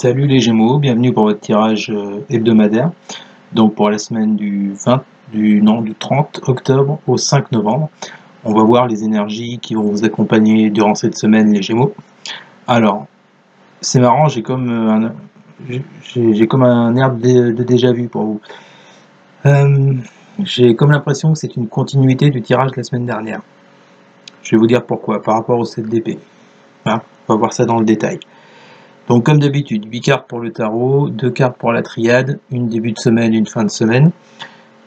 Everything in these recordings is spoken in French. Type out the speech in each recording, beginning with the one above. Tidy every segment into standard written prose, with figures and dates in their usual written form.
Salut les Gémeaux, bienvenue pour votre tirage hebdomadaire. Donc pour la semaine du 30 octobre au 5 novembre. On va voir les énergies qui vont vous accompagner durant cette semaine les Gémeaux. Alors, c'est marrant, j'ai comme un air de déjà vu pour vous. J'ai comme l'impression que c'est une continuité du tirage de la semaine dernière. Je vais vous dire pourquoi, par rapport au 7 d'épée. Hein, on va voir ça dans le détail. Donc comme d'habitude, 8 cartes pour le tarot, 2 cartes pour la triade, une début de semaine, une fin de semaine.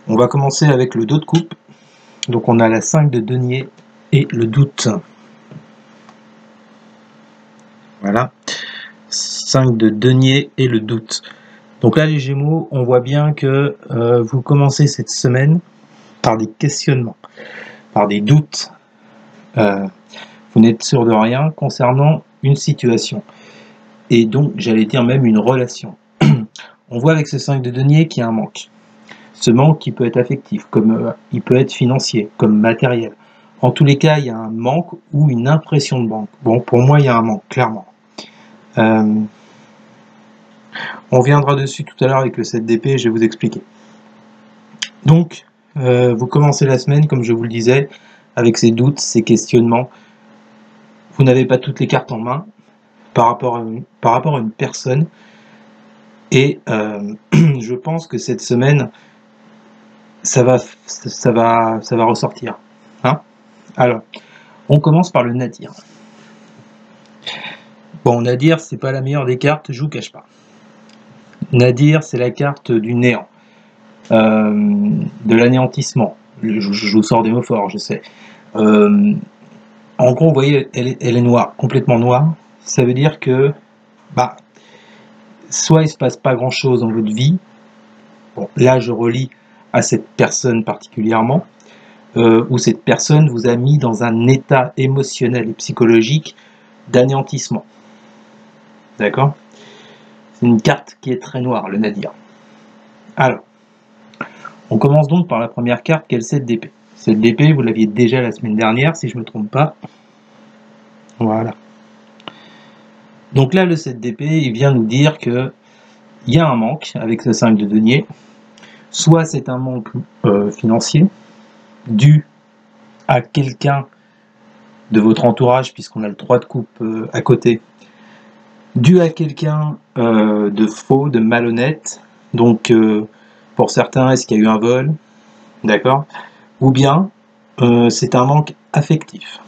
On va commencer avec le dos de coupe. Donc on a la 5 de denier et le doute. Voilà. 5 de denier et le doute. Donc là les Gémeaux, on voit bien que vous commencez cette semaine par des questionnements, par des doutes. Vous n'êtes sûr de rien concernant une situation. Et donc, j'allais dire même une relation. On voit avec ce 5 de denier qu'il y a un manque. Ce manque qui peut être affectif, comme il peut être financier, comme matériel. En tous les cas, il y a un manque ou une impression de manque. Bon, pour moi, il y a un manque, clairement. On reviendra dessus tout à l'heure avec le 7 d'épée, je vais vous expliquer. Donc, vous commencez la semaine, comme je vous le disais, avec ces doutes, ces questionnements. Vous n'avez pas toutes les cartes en main par rapport à une personne. Et je pense que cette semaine, ça va ressortir. Hein? Alors, on commence par le Nadir. Bon, Nadir, c'est pas la meilleure des cartes, je vous cache pas. Nadir, c'est la carte du néant, de l'anéantissement. Je vous sors des mots forts, je sais. En gros, vous voyez, elle est noire, complètement noire. Ça veut dire que, soit il se passe pas grand-chose dans votre vie. Bon, là, je relis à cette personne particulièrement, où cette personne vous a mis dans un état émotionnel et psychologique d'anéantissement. D'accord? C'est une carte qui est très noire, le Nadir. Alors, on commence donc par la première carte qui est le 7 d'épée. 7 d'épée, vous l'aviez déjà la semaine dernière, si je ne me trompe pas. Voilà. Donc là, le 7 d'épée, il vient nous dire que il y a un manque avec ce 5 de denier. Soit c'est un manque financier, dû à quelqu'un de votre entourage, puisqu'on a le 3 de coupe à côté, dû à quelqu'un de faux, de malhonnête. Donc, pour certains, est-ce qu'il y a eu un vol? D'accord? Ou bien, c'est un manque affectif.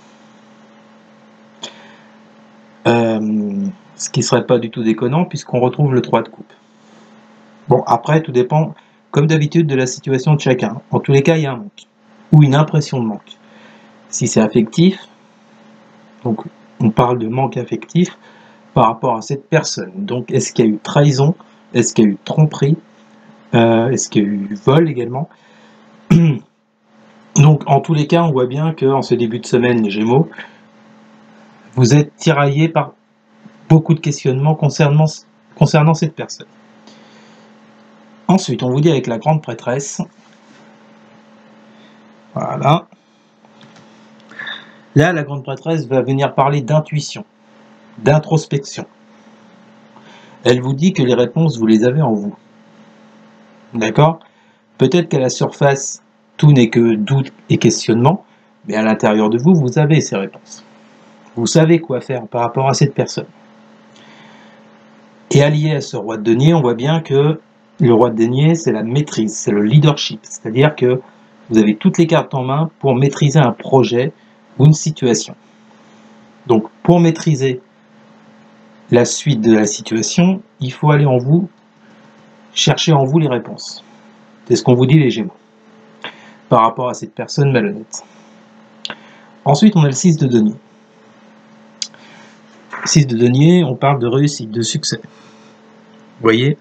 Ce qui ne serait pas du tout déconnant, puisqu'on retrouve le 3 de coupe. Bon, après, tout dépend, comme d'habitude, de la situation de chacun. En tous les cas, il y a un manque, ou une impression de manque. Si c'est affectif, donc on parle de manque affectif par rapport à cette personne. Donc, est-ce qu'il y a eu trahison? Est-ce qu'il y a eu tromperie? Est-ce qu'il y a eu vol également? Donc, en tous les cas, on voit bien qu'en ce début de semaine, les Gémeaux, vous êtes tiraillés par beaucoup de questionnements concernant cette personne. Ensuite, on vous dit avec la grande prêtresse, voilà. Là, la grande prêtresse va venir parler d'intuition, d'introspection. Elle vous dit que les réponses, vous les avez en vous. D'accord? Peut-être qu'à la surface, tout n'est que doute et questionnement, mais à l'intérieur de vous, vous avez ces réponses. Vous savez quoi faire par rapport à cette personne. Et allié à ce roi de denier, on voit bien que le roi de denier, c'est la maîtrise, c'est le leadership. C'est-à-dire que vous avez toutes les cartes en main pour maîtriser un projet ou une situation. Donc, pour maîtriser la suite de la situation, il faut aller en vous, chercher en vous les réponses. C'est ce qu'on vous dit les Gémeaux, par rapport à cette personne malhonnête. Ensuite, on a le 6 de denier. 6 de denier, on parle de réussite, de succès. Vous voyez?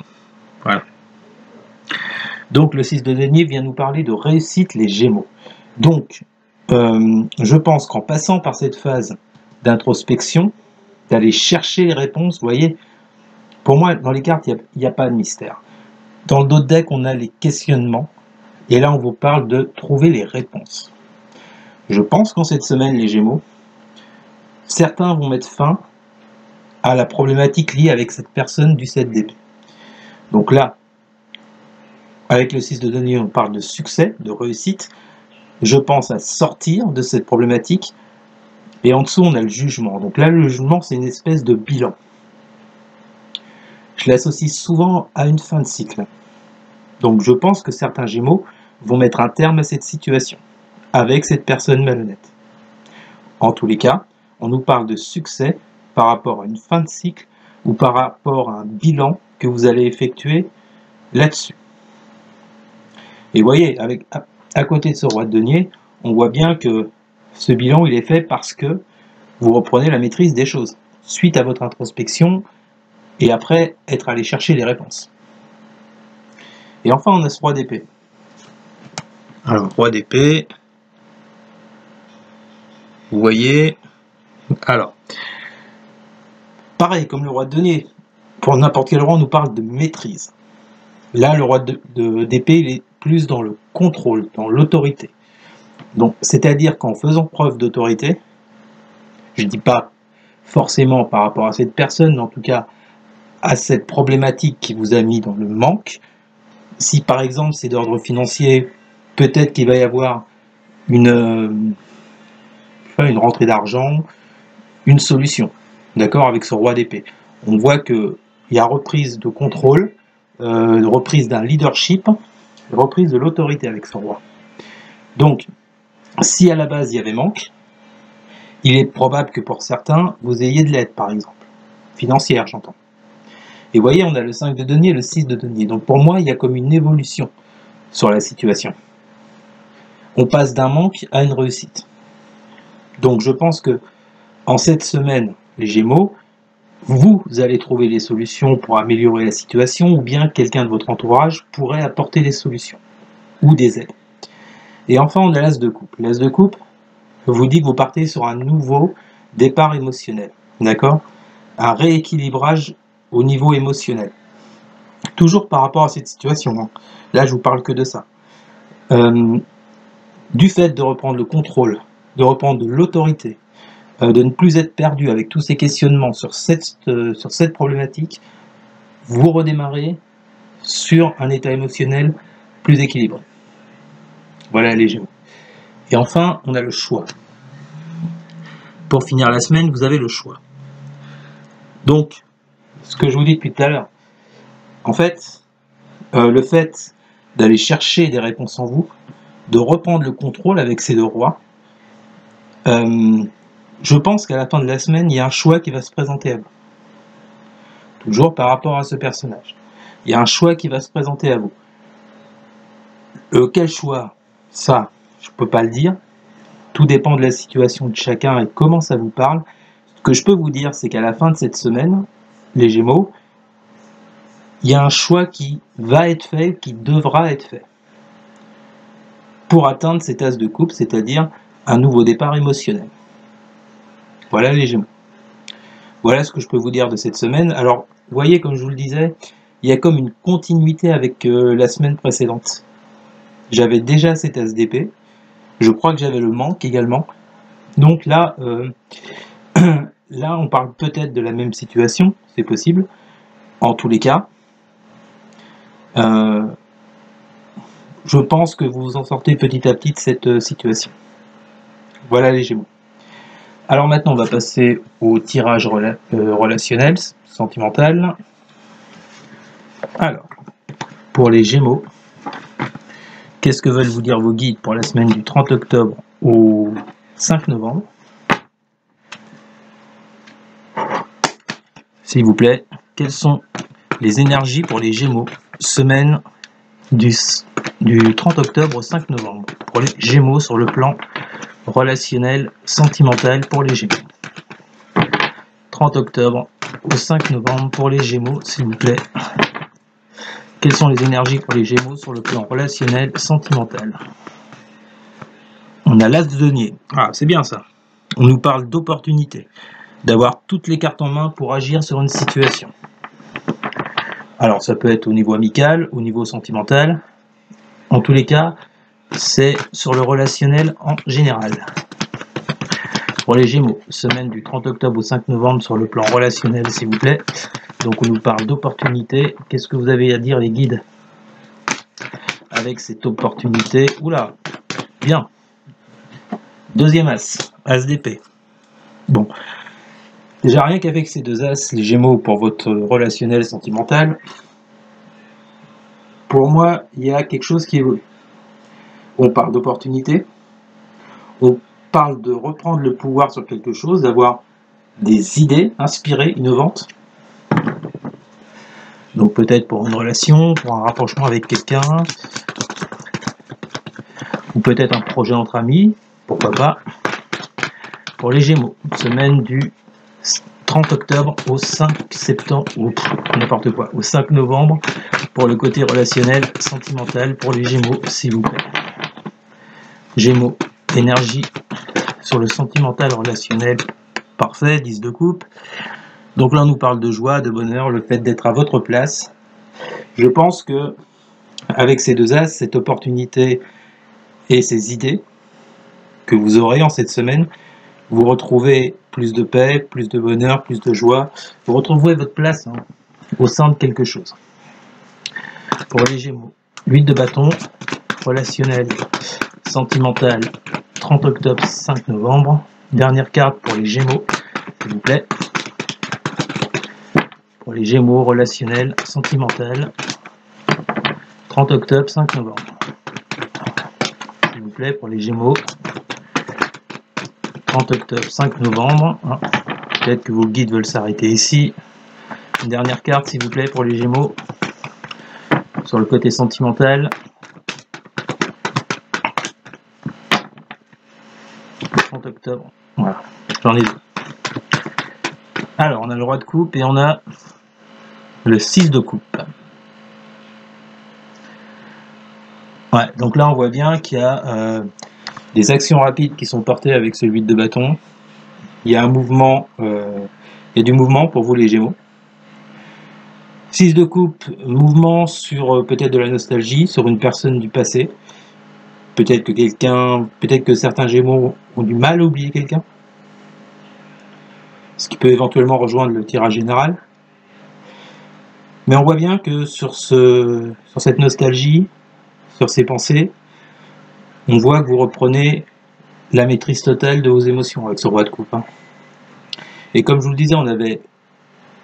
Voilà. Donc, le 6 de denier vient nous parler de réussite, les Gémeaux. Donc, je pense qu'en passant par cette phase d'introspection, d'aller chercher les réponses, vous voyez, pour moi, dans les cartes, il n'y a pas de mystère. Dans le dos de deck, on a les questionnements, et là, on vous parle de trouver les réponses. Je pense qu'en cette semaine, les Gémeaux, certains vont mettre fin à la problématique liée avec cette personne du 7 d'épée. Donc là, avec le 6 de denier, on parle de succès, de réussite. Je pense à sortir de cette problématique. Et en dessous, on a le jugement. Donc là, le jugement, c'est une espèce de bilan. Je l'associe souvent à une fin de cycle. Donc je pense que certains Gémeaux vont mettre un terme à cette situation, avec cette personne malhonnête. En tous les cas, on nous parle de succès par rapport à une fin de cycle ou par rapport à un bilan que vous allez effectuer là-dessus. Et vous voyez, à côté de ce roi de denier, on voit bien que ce bilan, il est fait parce que vous reprenez la maîtrise des choses, suite à votre introspection, et après être allé chercher les réponses. Et enfin, on a ce roi d'épée. Alors, roi d'épée, vous voyez, alors, pareil, comme le roi de denier, pour n'importe quel roi, on nous parle de maîtrise. Là, le roi d'épée, il est plus dans le contrôle, dans l'autorité. Donc, c'est-à-dire qu'en faisant preuve d'autorité, je ne dis pas forcément par rapport à cette personne, mais en tout cas à cette problématique qui vous a mis dans le manque. Si par exemple c'est d'ordre financier, peut-être qu'il va y avoir une rentrée d'argent, une solution, d'accord, avec ce roi d'épée. On voit qu'il y a reprise de contrôle, reprise d'un leadership, reprise de l'autorité avec ce roi. Donc, si à la base il y avait manque, il est probable que pour certains, vous ayez de l'aide, par exemple, financière, j'entends. Et vous voyez, on a le 5 de denier et le 6 de denier. Donc pour moi, il y a comme une évolution sur la situation. On passe d'un manque à une réussite. Donc je pense que en cette semaine, les Gémeaux, vous allez trouver les solutions pour améliorer la situation, ou bien quelqu'un de votre entourage pourrait apporter des solutions ou des aides. Et enfin, on a l'as de coupe. L'as de coupe vous dit que vous partez sur un nouveau départ émotionnel, d'accord? Un rééquilibrage au niveau émotionnel. Toujours par rapport à cette situation. Hein. Là, je vous parle que de ça. Du fait de reprendre le contrôle, de reprendre de l'autorité, de ne plus être perdu avec tous ces questionnements sur cette problématique, vous redémarrez sur un état émotionnel plus équilibré. Voilà les Gémeaux. Et enfin, on a le choix. Pour finir la semaine, vous avez le choix. Donc, ce que je vous dis depuis tout à l'heure, en fait, le fait d'aller chercher des réponses en vous, de reprendre le contrôle avec ces deux rois, je pense qu'à la fin de la semaine, il y a un choix qui va se présenter à vous. Toujours par rapport à ce personnage. Il y a un choix qui va se présenter à vous. Quel choix? Ça, je ne peux pas le dire. Tout dépend de la situation de chacun et comment ça vous parle. Ce que je peux vous dire, c'est qu'à la fin de cette semaine, les Gémeaux, il y a un choix qui va être fait, qui devra être fait pour atteindre cet as de coupe, c'est-à-dire un nouveau départ émotionnel. Voilà les Gémeaux. Voilà ce que je peux vous dire de cette semaine. Alors, vous voyez, comme je vous le disais, il y a comme une continuité avec la semaine précédente. J'avais déjà cet as d'épée. Je crois que j'avais le manque également. Donc là, là, on parle peut-être de la même situation, c'est possible. En tous les cas, je pense que vous vous en sortez petit à petit de cette situation. Voilà les Gémeaux. Alors maintenant, on va passer au tirage relationnel, sentimental. Alors, pour les Gémeaux, qu'est-ce que veulent vous dire vos guides pour la semaine du 30 octobre au 5 novembre? S'il vous plaît, quelles sont les énergies pour les Gémeaux, semaine du 30 octobre au 5 novembre, pour les Gémeaux sur le plan relationnel, sentimental pour les Gémeaux. 30 octobre au 5 novembre pour les Gémeaux, s'il vous plaît. Quelles sont les énergies pour les Gémeaux sur le plan relationnel, sentimental? On a l'as de denier. Ah, c'est bien ça. On nous parle d'opportunité, d'avoir toutes les cartes en main pour agir sur une situation. Alors, ça peut être au niveau amical, au niveau sentimental. En tous les cas, c'est sur le relationnel en général. Pour les Gémeaux, semaine du 30 octobre au 5 novembre sur le plan relationnel, s'il vous plaît. Donc on nous parle d'opportunité. Qu'est-ce que vous avez à dire, les guides, avec cette opportunité? Oula, bien. Deuxième as, as d'épée. Bon, déjà rien qu'avec ces deux as, les Gémeaux, pour votre relationnel sentimental, pour moi, il y a quelque chose qui évolue. On parle d'opportunité, on parle de reprendre le pouvoir sur quelque chose, d'avoir des idées inspirées, innovantes. Donc peut-être pour une relation, pour un rapprochement avec quelqu'un, ou peut-être un projet entre amis, pourquoi pas. Pour les Gémeaux, semaine du 30 octobre au 5 septembre, ou n'importe quoi, au 5 novembre, pour le côté relationnel, sentimental, pour les Gémeaux, s'il vous plaît. Gémeaux, énergie sur le sentimental relationnel, parfait, 10 de coupe. Donc là on nous parle de joie, de bonheur, le fait d'être à votre place. Je pense que avec ces deux as, cette opportunité et ces idées que vous aurez en cette semaine, vous retrouvez plus de paix, plus de bonheur, plus de joie. Vous retrouvez votre place au sein de quelque chose. Pour les Gémeaux, 8 de bâton, relationnel, sentimental, 30 octobre, 5 novembre. Dernière carte pour les Gémeaux, s'il vous plaît. Pour les Gémeaux, relationnel, sentimental, 30 octobre, 5 novembre. S'il vous plaît, pour les Gémeaux, 30 octobre, 5 novembre. Peut-être que vos guides veulent s'arrêter ici. Une dernière carte, s'il vous plaît, pour les Gémeaux, sur le côté sentimental. 30 octobre. Voilà, j'en ai deux. Alors, on a le roi de coupe et on a le 6 de coupe. Ouais, donc là, on voit bien qu'il y a des actions rapides qui sont portées avec ce 8 de bâton. Il y a un mouvement, il y a du mouvement pour vous, les Gémeaux. 6 de coupe, mouvement sur peut-être de la nostalgie, sur une personne du passé. Peut-être que certains Gémeaux ont du mal à oublier quelqu'un. Ce qui peut éventuellement rejoindre le tirage général. Mais on voit bien que sur cette nostalgie, sur ces pensées, on voit que vous reprenez la maîtrise totale de vos émotions avec ce roi de coupe. Et comme je vous le disais, on avait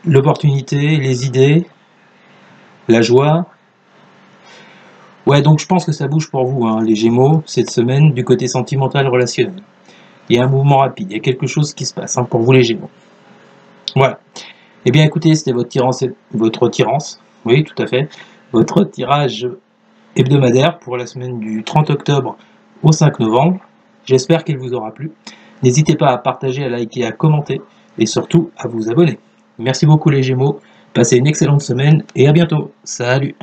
l'opportunité, les idées, la joie. Ouais, donc je pense que ça bouge pour vous, les Gémeaux, cette semaine, du côté sentimental relationnel. Il y a un mouvement rapide, il y a quelque chose qui se passe pour vous, les Gémeaux. Voilà. Eh bien, écoutez, c'était votre tirance, oui, tout à fait, votre tirage hebdomadaire pour la semaine du 30 octobre au 5 novembre. J'espère qu'il vous aura plu. N'hésitez pas à partager, à liker, à commenter et surtout à vous abonner. Merci beaucoup les Gémeaux, passez une excellente semaine et à bientôt. Salut!